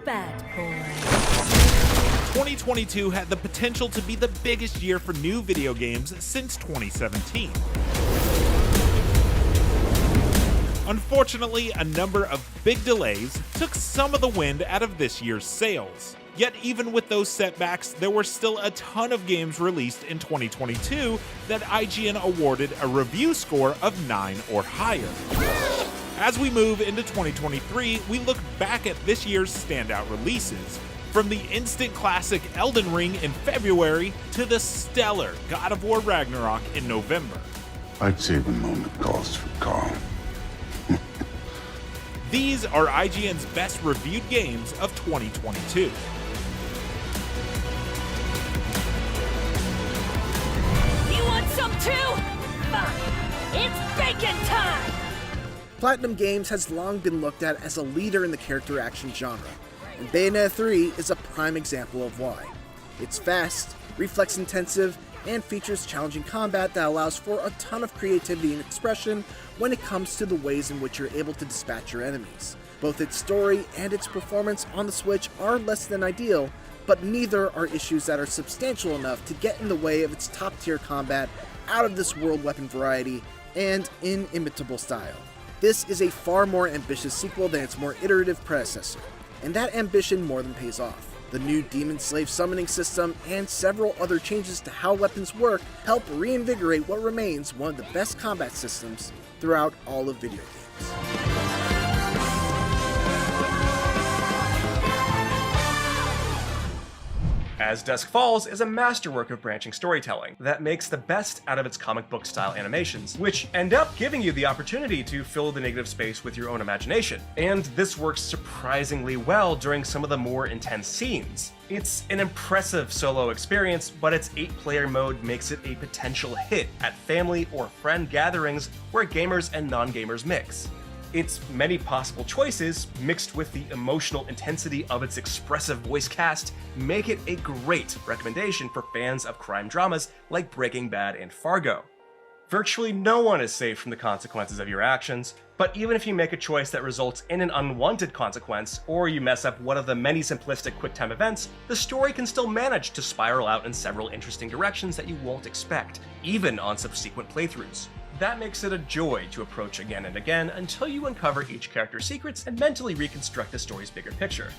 bad boy. 2022 had the potential to be the biggest year for new video games since 2017. Unfortunately, a number of big delays took some of the wind out of this year's sails. Yet even with those setbacks, there were still a ton of games released in 2022 that IGN awarded a review score of 9 or higher. As we move into 2023, we look back at this year's standout releases, from the instant classic Elden Ring in February to the stellar God of War Ragnarok in November. I'd say the moment calls for calm. These are IGN's best reviewed games of 2022. Some too? Fine. It's bacon time! Platinum Games has long been looked at as a leader in the character action genre, and Bayonetta 3 is a prime example of why. It's fast, reflex-intensive, and features challenging combat that allows for a ton of creativity and expression when it comes to the ways in which you're able to dispatch your enemies. Both its story and its performance on the Switch are less than ideal, but neither are issues that are substantial enough to get in the way of its top-tier combat, out-of-this-world weapon variety, and inimitable style. This is a far more ambitious sequel than its more iterative predecessor, and that ambition more than pays off. The new Demon Slave summoning system and several other changes to how weapons work help reinvigorate what remains one of the best combat systems throughout all of video games. As Dusk Falls is a masterwork of branching storytelling that makes the best out of its comic book style animations, which end up giving you the opportunity to fill the negative space with your own imagination. And this works surprisingly well during some of the more intense scenes. It's an impressive solo experience, but its 8-player mode makes it a potential hit at family or friend gatherings where gamers and non-gamers mix. Its many possible choices, mixed with the emotional intensity of its expressive voice cast, make it a great recommendation for fans of crime dramas like Breaking Bad and Fargo. Virtually no one is safe from the consequences of your actions, but even if you make a choice that results in an unwanted consequence, or you mess up one of the many simplistic QuickTime events, the story can still manage to spiral out in several interesting directions that you won't expect, even on subsequent playthroughs. That makes it a joy to approach again and again until you uncover each character's secrets and mentally reconstruct the story's bigger picture.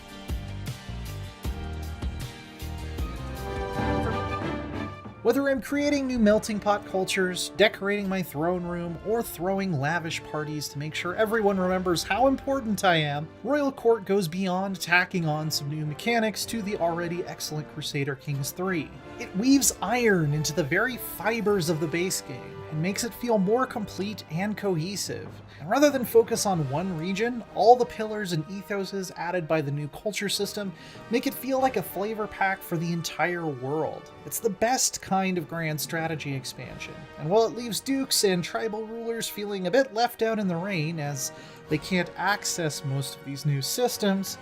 Whether I'm creating new melting pot cultures, decorating my throne room, or throwing lavish parties to make sure everyone remembers how important I am, Royal Court goes beyond tacking on some new mechanics to the already excellent Crusader Kings 3. It weaves iron into the very fibers of the base game and makes it feel more complete and cohesive. And rather than focus on one region, all the pillars and ethoses added by the new culture system make it feel like a flavor pack for the entire world. It's the best kind of grand strategy expansion, and while it leaves dukes and tribal rulers feeling a bit left out in the rain as they can't access most of these new systems,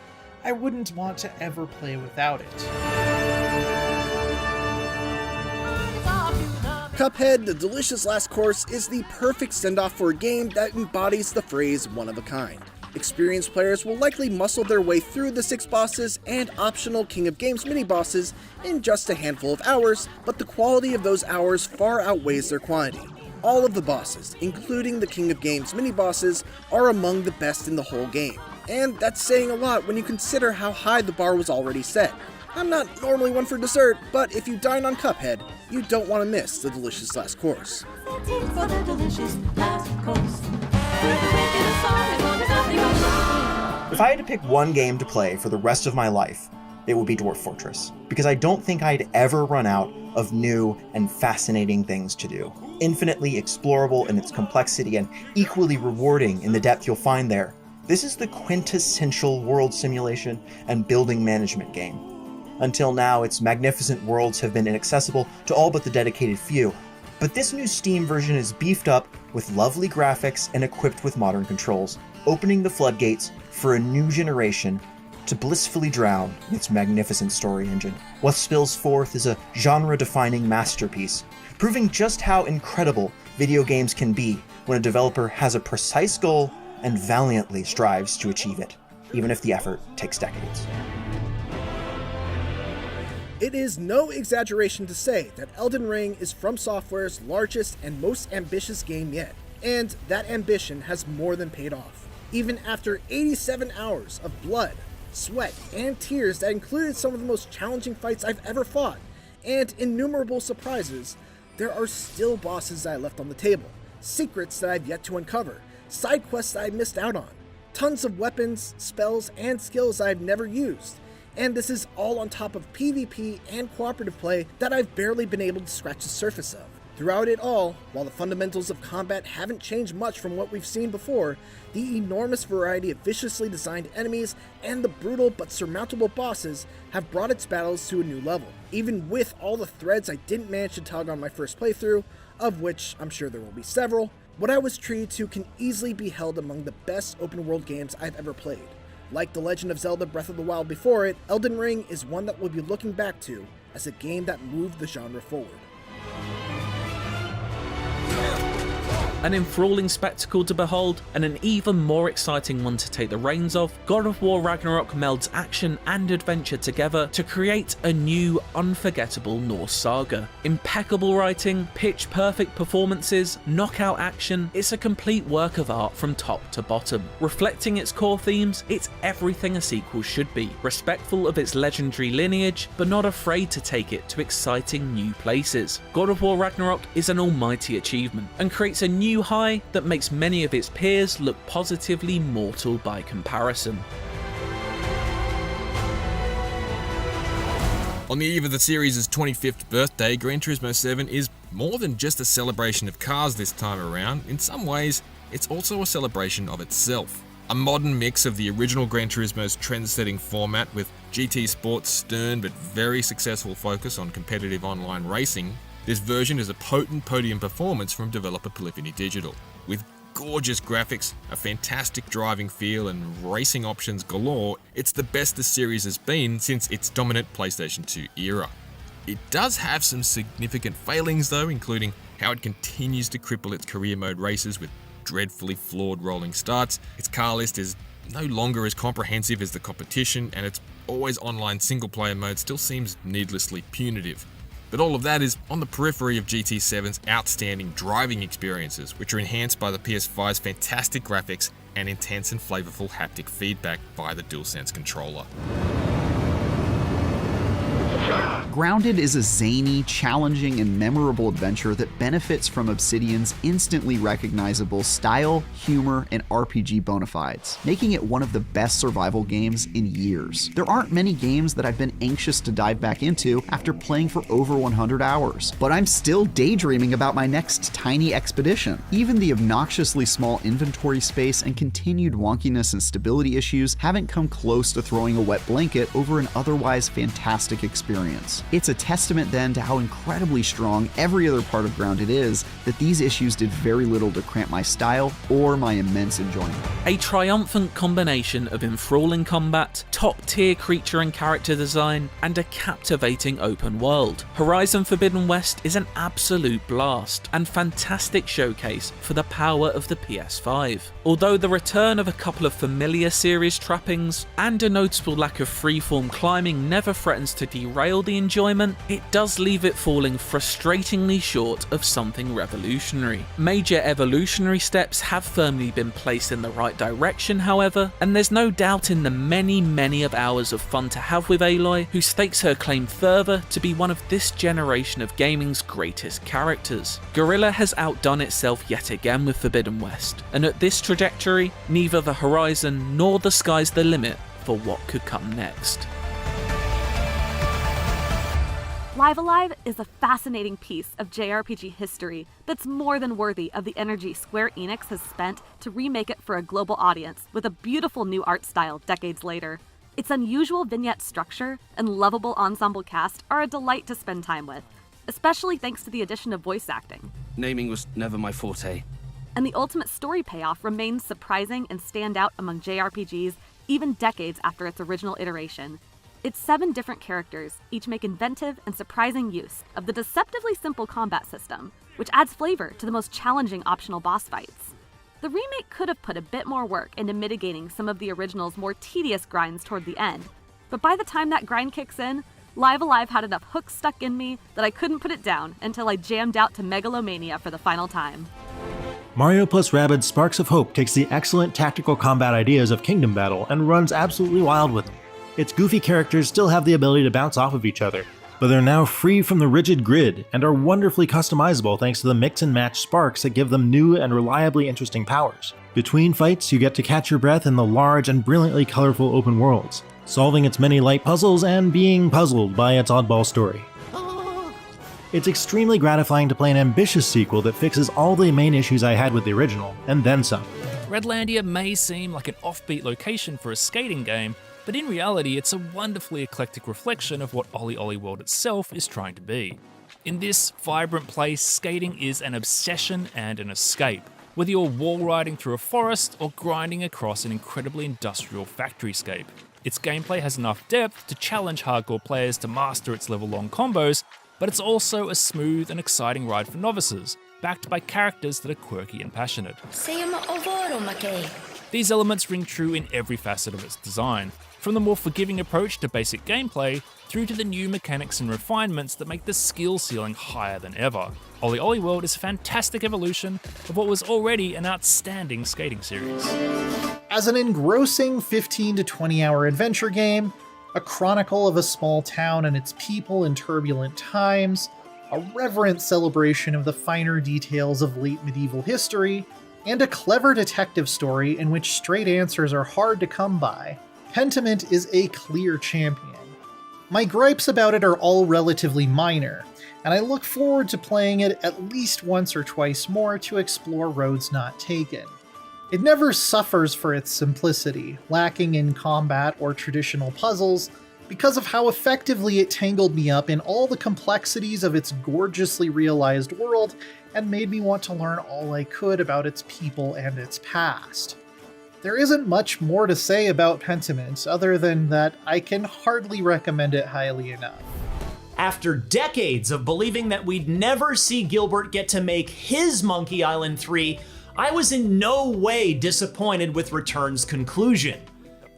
I wouldn't want to ever play without it. Cuphead, The Delicious Last Course, is the perfect send-off for a game that embodies the phrase one of a kind. Experienced players will likely muscle their way through the 6 bosses and optional King of Games mini-bosses in just a handful of hours, but the quality of those hours far outweighs their quantity. All of the bosses, including the King of Games mini-bosses, are among the best in the whole game. And that's saying a lot when you consider how high the bar was already set. I'm not normally one for dessert, but if you dine on Cuphead, you don't want to miss The Delicious Last Course. If I had to pick one game to play for the rest of my life, it would be Dwarf Fortress, because I don't think I'd ever run out of new and fascinating things to do. Infinitely explorable in its complexity and equally rewarding in the depth you'll find there, this is the quintessential world simulation and building management game. Until now, its magnificent worlds have been inaccessible to all but the dedicated few, but this new Steam version is beefed up with lovely graphics and equipped with modern controls, opening the floodgates for a new generation to blissfully drown in its magnificent story engine. What spills forth is a genre-defining masterpiece, proving just how incredible video games can be when a developer has a precise goal and valiantly strives to achieve it, even if the effort takes decades. It is no exaggeration to say that Elden Ring is From Software's largest and most ambitious game yet, and that ambition has more than paid off. Even after 87 hours of blood, sweat, and tears that included some of the most challenging fights I've ever fought, and innumerable surprises, there are still bosses I left on the table, secrets that I've yet to uncover, side quests that I missed out on, tons of weapons, spells, and skills I've never used. And this is all on top of PvP and cooperative play that I've barely been able to scratch the surface of. Throughout it all, while the fundamentals of combat haven't changed much from what we've seen before, the enormous variety of viciously designed enemies and the brutal but surmountable bosses have brought its battles to a new level, even with all the threads I didn't manage to tug on my first playthrough, of which I'm sure there will be several. What I was treated to can easily be held among the best open world games I've ever played. Like The Legend of Zelda Breath of the Wild before it, Elden Ring is one that we'll be looking back to as a game that moved the genre forward. An enthralling spectacle to behold, and an even more exciting one to take the reins of, God of War Ragnarok melds action and adventure together to create a new, unforgettable Norse saga. Impeccable writing, pitch-perfect performances, knockout action, it's a complete work of art from top to bottom. Reflecting its core themes, it's everything a sequel should be, respectful of its legendary lineage, but not afraid to take it to exciting new places. God of War Ragnarok is an almighty achievement, and creates a new high that makes many of its peers look positively mortal by comparison. On the eve of the series' 25th birthday, Gran Turismo 7 is more than just a celebration of cars this time around. In some ways, it's also a celebration of itself. A modern mix of the original Gran Turismo's trend-setting format with GT Sport's stern but very successful focus on competitive online racing. This version is a potent podium performance from developer Polyphony Digital. With gorgeous graphics, a fantastic driving feel, and racing options galore, it's the best the series has been since its dominant PlayStation 2 era. It does have some significant failings though, including how it continues to cripple its career mode races with dreadfully flawed rolling starts, its car list is no longer as comprehensive as the competition, and its always online single player mode still seems needlessly punitive. But all of that is on the periphery of GT7's outstanding driving experiences, which are enhanced by the PS5's fantastic graphics and intense and flavorful haptic feedback via the DualSense controller. Grounded is a zany, challenging, and memorable adventure that benefits from Obsidian's instantly recognizable style, humor, and RPG bona fides, making it one of the best survival games in years. There aren't many games that I've been anxious to dive back into after playing for over 100 hours, but I'm still daydreaming about my next tiny expedition. Even the obnoxiously small inventory space and continued wonkiness and stability issues haven't come close to throwing a wet blanket over an otherwise fantastic experience. It's a testament then to how incredibly strong every other part of Grounded is that these issues did very little to cramp my style or my immense enjoyment. A triumphant combination of enthralling combat, top-tier creature and character design, and a captivating open world. Horizon Forbidden West is an absolute blast and fantastic showcase for the power of the PS5. Although the return of a couple of familiar series trappings and a noticeable lack of freeform climbing never threatens to derail the enjoyment, it does leave it falling frustratingly short of something revolutionary. Major evolutionary steps have firmly been placed in the right direction, however, and there's no doubt in the many of hours of fun to have with Aloy, who stakes her claim further to be one of this generation of gaming's greatest characters. Guerrilla has outdone itself yet again with Forbidden West, and at this trajectory, neither the horizon nor the sky's the limit for what could come next. Live Alive is a fascinating piece of JRPG history that's more than worthy of the energy Square Enix has spent to remake it for a global audience with a beautiful new art style decades later. Its unusual vignette structure and lovable ensemble cast are a delight to spend time with, especially thanks to the addition of voice acting. Naming was never my forte. And the ultimate story payoff remains surprising and stand out among JRPGs even decades after its original iteration. It's 7 different characters, each make inventive and surprising use of the deceptively simple combat system, which adds flavor to the most challenging optional boss fights. The remake could have put a bit more work into mitigating some of the original's more tedious grinds toward the end, but by the time that grind kicks in, Live Alive had enough hooks stuck in me that I couldn't put it down until I jammed out to Megalomania for the final time. Mario + Rabbids Sparks of Hope takes the excellent tactical combat ideas of Kingdom Battle and runs absolutely wild with them. Its goofy characters still have the ability to bounce off of each other, but they're now free from the rigid grid and are wonderfully customizable thanks to the mix and match sparks that give them new and reliably interesting powers. Between fights, you get to catch your breath in the large and brilliantly colorful open worlds, solving its many light puzzles and being puzzled by its oddball story. It's extremely gratifying to play an ambitious sequel that fixes all the main issues I had with the original, and then some. Redlandia may seem like an offbeat location for a skating game, but in reality it's a wonderfully eclectic reflection of what Olly World itself is trying to be. In this vibrant place, skating is an obsession and an escape, whether you're wall riding through a forest or grinding across an incredibly industrial factoryscape. Its gameplay has enough depth to challenge hardcore players to master its level-long combos, but it's also a smooth and exciting ride for novices, backed by characters that are quirky and passionate. These elements ring true in every facet of its design, from the more forgiving approach to basic gameplay, through to the new mechanics and refinements that make the skill ceiling higher than ever. Olly World is a fantastic evolution of what was already an outstanding skating series. As an engrossing 15 to 20 hour adventure game, a chronicle of a small town and its people in turbulent times, a reverent celebration of the finer details of late medieval history, and a clever detective story in which straight answers are hard to come by, Pentiment is a clear champion. My gripes about it are all relatively minor, and I look forward to playing it at least once or twice more to explore roads not taken. It never suffers for its simplicity, lacking in combat or traditional puzzles, because of how effectively it tangled me up in all the complexities of its gorgeously realized world and made me want to learn all I could about its people and its past. There isn't much more to say about Pentiment other than that I can hardly recommend it highly enough. After decades of believing that we'd never see Gilbert get to make his Monkey Island 3, I was in no way disappointed with Return's conclusion.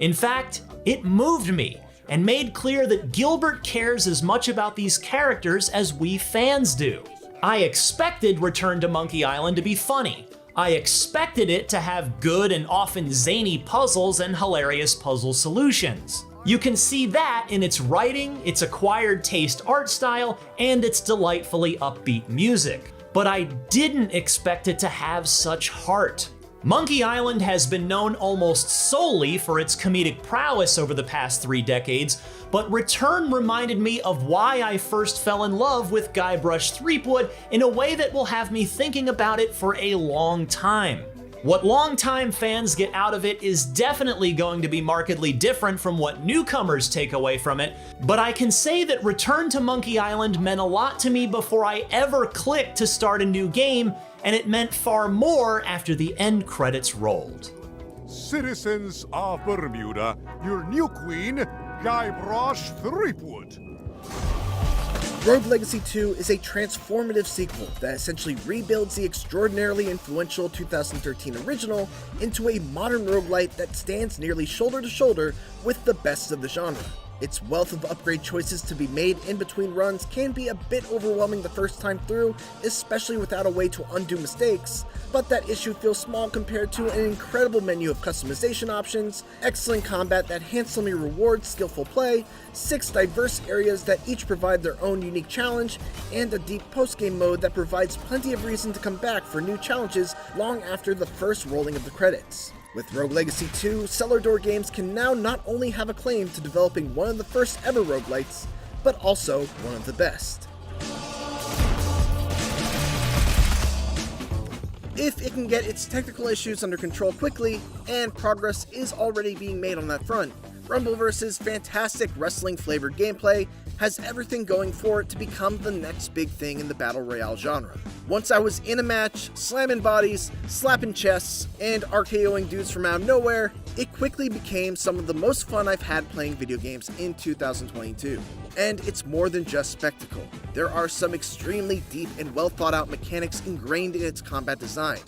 In fact, it moved me and made clear that Gilbert cares as much about these characters as we fans do. I expected Return to Monkey Island to be funny. I expected it to have good and often zany puzzles and hilarious puzzle solutions. You can see that in its writing, its acquired taste art style, and its delightfully upbeat music. But I didn't expect it to have such heart. Monkey Island has been known almost solely for its comedic prowess over the past 3 decades, but Return reminded me of why I first fell in love with Guybrush Threepwood in a way that will have me thinking about it for a long time. What longtime fans get out of it is definitely going to be markedly different from what newcomers take away from it, but I can say that Return to Monkey Island meant a lot to me before I ever clicked to start a new game, and it meant far more after the end credits rolled. Citizens of Bermuda, your new queen, Guybrush Threepwood. Rogue Legacy 2 is a transformative sequel that essentially rebuilds the extraordinarily influential 2013 original into a modern roguelite that stands nearly shoulder to shoulder with the best of the genre. Its wealth of upgrade choices to be made in between runs can be a bit overwhelming the first time through, especially without a way to undo mistakes, but that issue feels small compared to an incredible menu of customization options, excellent combat that handsomely rewards skillful play, 6 diverse areas that each provide their own unique challenge, and a deep post-game mode that provides plenty of reason to come back for new challenges long after the first rolling of the credits. With Rogue Legacy 2, Cellar Door Games can now not only have a claim to developing one of the first ever roguelites, but also one of the best. If it can get its technical issues under control quickly, and progress is already being made on that front, Rumbleverse's fantastic wrestling-flavored gameplay has everything going for it to become the next big thing in the Battle Royale genre. Once I was in a match, slamming bodies, slapping chests, and RKOing dudes from out of nowhere, it quickly became some of the most fun I've had playing video games in 2022. And it's more than just spectacle. There are some extremely deep and well thought out mechanics ingrained in its combat design,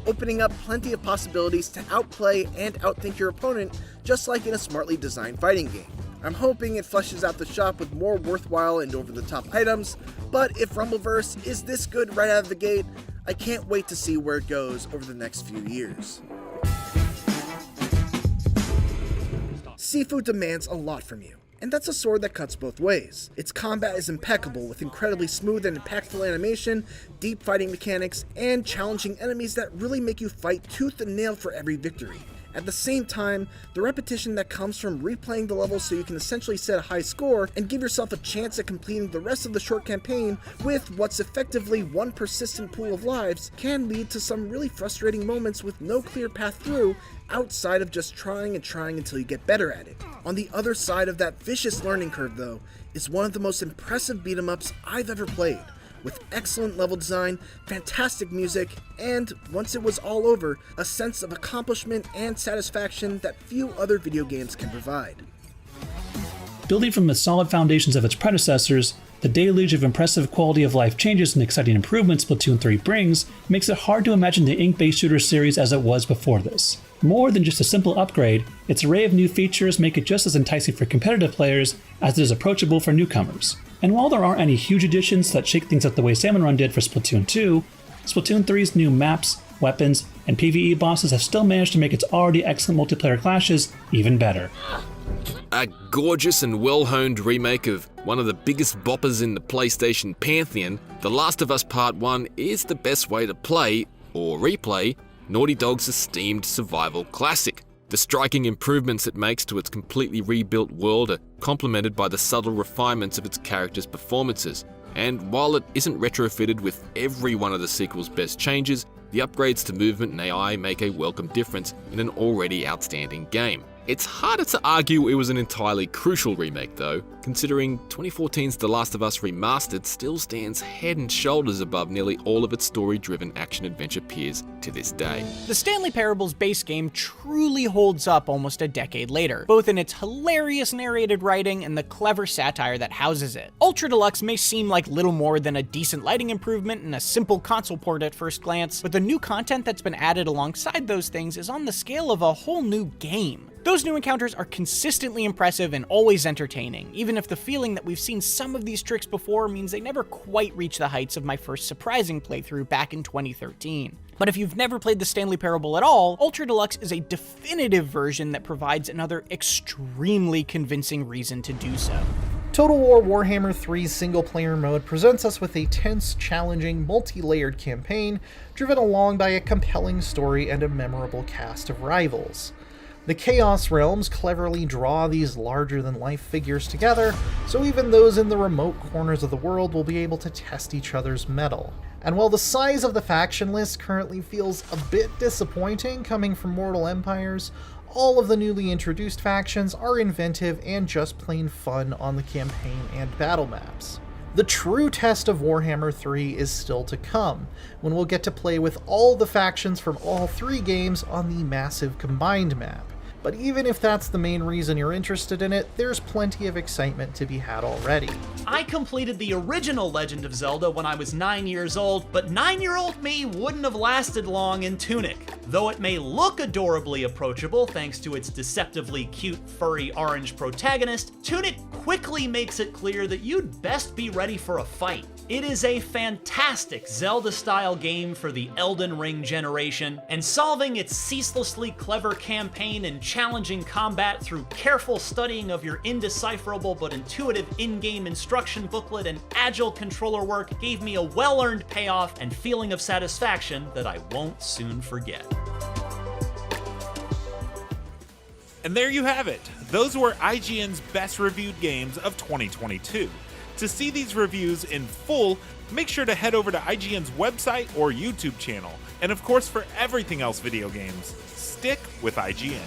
opening up plenty of possibilities to outplay and outthink your opponent, just like in a smartly designed fighting game. I'm hoping it fleshes out the shop with more worthwhile and over-the-top items, but if Rumbleverse is this good right out of the gate, I can't wait to see where it goes over the next few years. Sifu demands a lot from you, and that's a sword that cuts both ways. Its combat is impeccable with incredibly smooth and impactful animation, deep fighting mechanics, and challenging enemies that really make you fight tooth and nail for every victory. At the same time, the repetition that comes from replaying the level so you can essentially set a high score and give yourself a chance at completing the rest of the short campaign with what's effectively one persistent pool of lives can lead to some really frustrating moments with no clear path through outside of just trying and trying until you get better at it. On the other side of that vicious learning curve though, is one of the most impressive beat-em-ups I've ever played, with excellent level design, fantastic music, and, once it was all over, a sense of accomplishment and satisfaction that few other video games can provide. Building from the solid foundations of its predecessors, the deluge of impressive quality of life changes and exciting improvements Splatoon 3 brings makes it hard to imagine the ink-based shooter series as it was before this. More than just a simple upgrade, its array of new features make it just as enticing for competitive players as it is approachable for newcomers. And while there aren't any huge additions that shake things up the way Salmon Run did for Splatoon 2, Splatoon 3's new maps, weapons, and PvE bosses have still managed to make its already excellent multiplayer clashes even better. A gorgeous and well-honed remake of one of the biggest boppers in the PlayStation pantheon, The Last of Us Part 1 is the best way to play, or replay, Naughty Dog's esteemed survival classic. The striking improvements it makes to its completely rebuilt world are complemented by the subtle refinements of its characters' performances, and while it isn't retrofitted with every one of the sequel's best changes, the upgrades to movement and AI make a welcome difference in an already outstanding game. It's harder to argue it was an entirely crucial remake though, considering 2014's The Last of Us Remastered still stands head and shoulders above nearly all of its story-driven action-adventure peers to this day. The Stanley Parables base game truly holds up almost a decade later, both in its hilarious narrated writing and the clever satire that houses it. Ultra Deluxe may seem like little more than a decent lighting improvement and a simple console port at first glance, but the new content that's been added alongside those things is on the scale of a whole new game. Those new encounters are consistently impressive and always entertaining, even if the feeling that we've seen some of these tricks before means they never quite reach the heights of my first surprising playthrough back in 2013. But if you've never played the Stanley Parable at all, Ultra Deluxe is a definitive version that provides another extremely convincing reason to do so. Total War Warhammer 3's single-player mode presents us with a tense, challenging, multi-layered campaign driven along by a compelling story and a memorable cast of rivals. The Chaos Realms cleverly draw these larger-than-life figures together, so even those in the remote corners of the world will be able to test each other's mettle. And while the size of the faction list currently feels a bit disappointing coming from Mortal Empires, all of the newly introduced factions are inventive and just plain fun on the campaign and battle maps. The true test of Warhammer 3 is still to come, when we'll get to play with all the factions from all three games on the massive combined map. But even if that's the main reason you're interested in it, there's plenty of excitement to be had already. I completed the original Legend of Zelda when I was 9 years old, but 9-year-old me wouldn't have lasted long in Tunic. Though it may look adorably approachable thanks to its deceptively cute, furry orange protagonist, Tunic quickly makes it clear that you'd best be ready for a fight. It is a fantastic Zelda-style game for the Elden Ring generation, and solving its ceaselessly clever campaign and challenging combat through careful studying of your indecipherable but intuitive in-game instruction booklet and agile controller work gave me a well-earned payoff and feeling of satisfaction that I won't soon forget. And there you have it. Those were IGN's best reviewed games of 2022. To see these reviews in full, make sure to head over to IGN's website or YouTube channel. And of course, for everything else video games, stick with IGN.